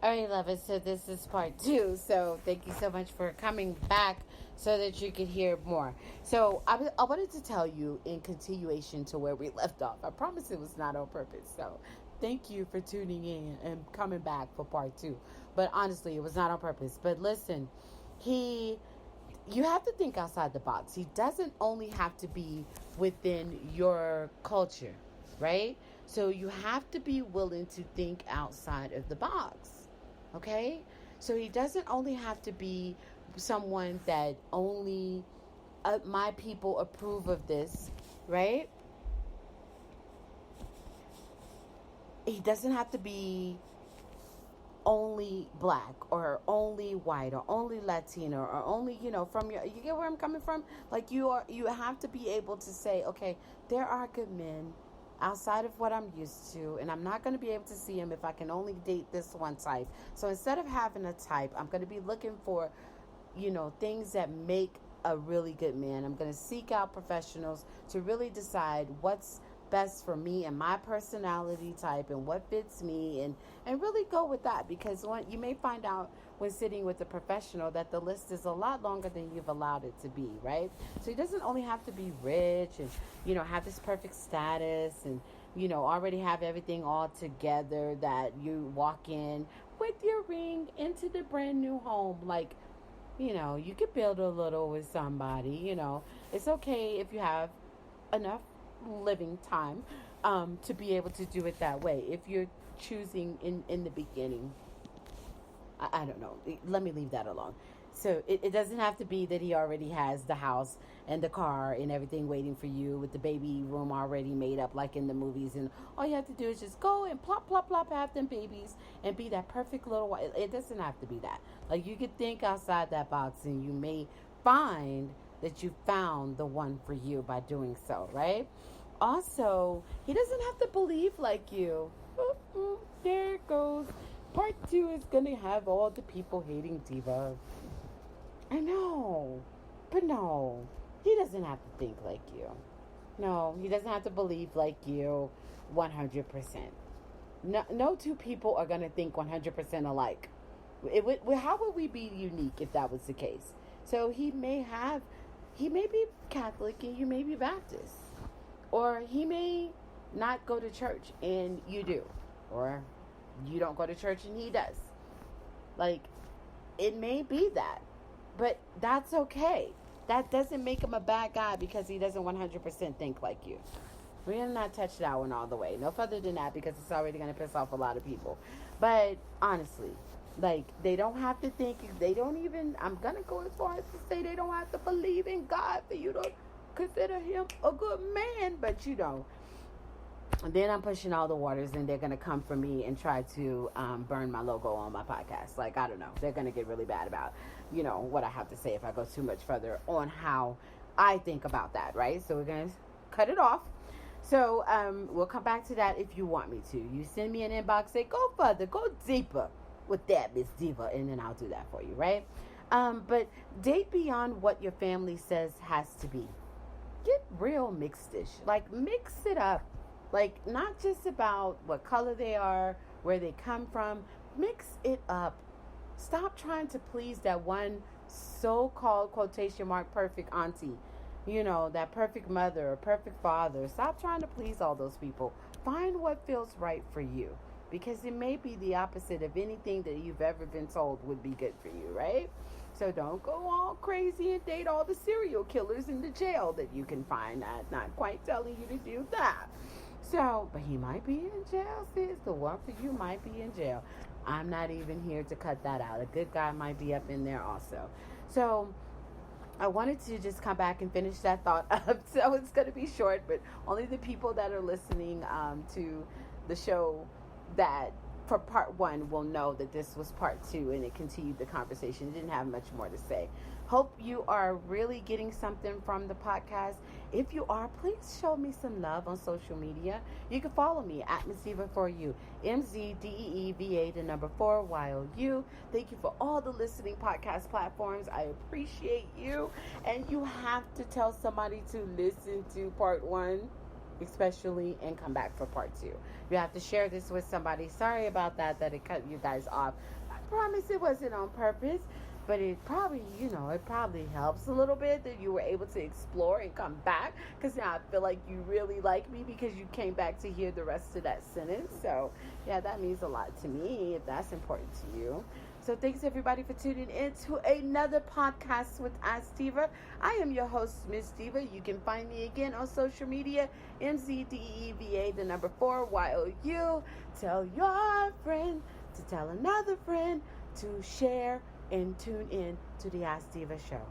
All right, love it. So this is part two. So thank you so much for coming back so that you could hear more. So I wanted to tell you in continuation to where we left off. I promise it was not on purpose. So thank you for tuning in and coming back for part two. But honestly, it was not on purpose. But listen, he you have to think outside the box. He doesn't only have to be within your culture, right? So you have to be willing to think outside of the box. Okay? So he doesn't only have to be someone that only my people approve of this, right? He doesn't have to be only black or only white or only Latino or only, from you get where I'm coming from? Like you have to be able to say, okay, there are good men outside of what I'm used to, and I'm not going to be able to see him if I can only date this one type. So instead of having a type, I'm going to be looking for, things that make a really good man. I'm going to seek out professionals to really decide what's best for me and my personality type and what fits me, and really go with that, because you may find out when sitting with a professional that the list is a lot longer than you've allowed it to be, right? So he doesn't only have to be rich and have this perfect status and already have everything all together, that you walk in with your ring into the brand new home. Like, you could build a little with somebody. It's okay if you have enough living time to be able to do it that way. If you're choosing in the beginning, I don't know. Let me leave that alone. So it doesn't have to be that he already has the house and the car and everything waiting for you with the baby room already made up like in the movies, and all you have to do is just go and plop, plop, plop, have them babies and be that perfect little wife. It doesn't have to be that. Like, you could think outside that box and you may find that you found the one for you by doing so, right? Also, he doesn't have to believe like you. There it goes. Part two is gonna have all the people hating Diva. I know. But no, he doesn't have to think like you. No, he doesn't have to believe like you 100%. No two people are going to think 100% alike. How would we be unique if that was the case? So he may be Catholic and you may be Baptist. Or he may not go to church and you do. Or you don't go to church and he does. Like, it may be that. But that's okay. That doesn't make him a bad guy because he doesn't 100% think like you. We're going to not touch that one all the way. No further than that, because it's already going to piss off a lot of people. But honestly, like, they don't have to think. They don't even, I'm going to go as far as to say they don't have to believe in God for you to consider him a good man. But and then I'm pushing all the waters, and they're going to come for me and try to burn my logo on my podcast. Like, I don't know. They're going to get really bad about, what I have to say if I go too much further on how I think about that, right? So we're going to cut it off. So we'll come back to that if you want me to. You send me an inbox, say, go further, go deeper with that, Miss Diva, and then I'll do that for you, right? But date beyond what your family says has to be. Get real mixed-ish. Like, mix it up. Like, not just about what color they are, where they come from. Mix it up. Stop trying to please that one so-called quotation mark perfect auntie. That perfect mother or perfect father. Stop trying to please all those people. Find what feels right for you. Because it may be the opposite of anything that you've ever been told would be good for you, right? So don't go all crazy and date all the serial killers in the jail that you can find. I'm not quite telling you to do that. So, but he might be in jail, sis. The one for you might be in jail. I'm not even here to cut that out. A good guy might be up in there also. So, I wanted to just come back and finish that thought up. So it's going to be short, but only the people that are listening to the show that for part one will know that this was part two and it continued the conversation. It didn't have much more to say. Hope you are really getting something from the podcast. If you are, please show me some love on social media. You can follow me at Miss Diva for You, MZDEEVA, the number 4 YOU. Thank you for all the listening podcast platforms. I appreciate you. And you have to tell somebody to listen to part one. especially, and come back for part 2. You have to share this with somebody. Sorry about that it cut you guys off. I promise it wasn't on purpose, but it probably, it probably helps a little bit that you were able to explore and come back, because now I feel like you really like me because you came back to hear the rest of that sentence. So yeah, that means a lot to me if that's important to you. So thanks everybody for tuning in to another podcast with Ask Diva. I am your host, Miss Diva. You can find me again on social media, MZDEVA, the number 4, YOU. Tell your friend to tell another friend to share and tune in to the Ask Diva show.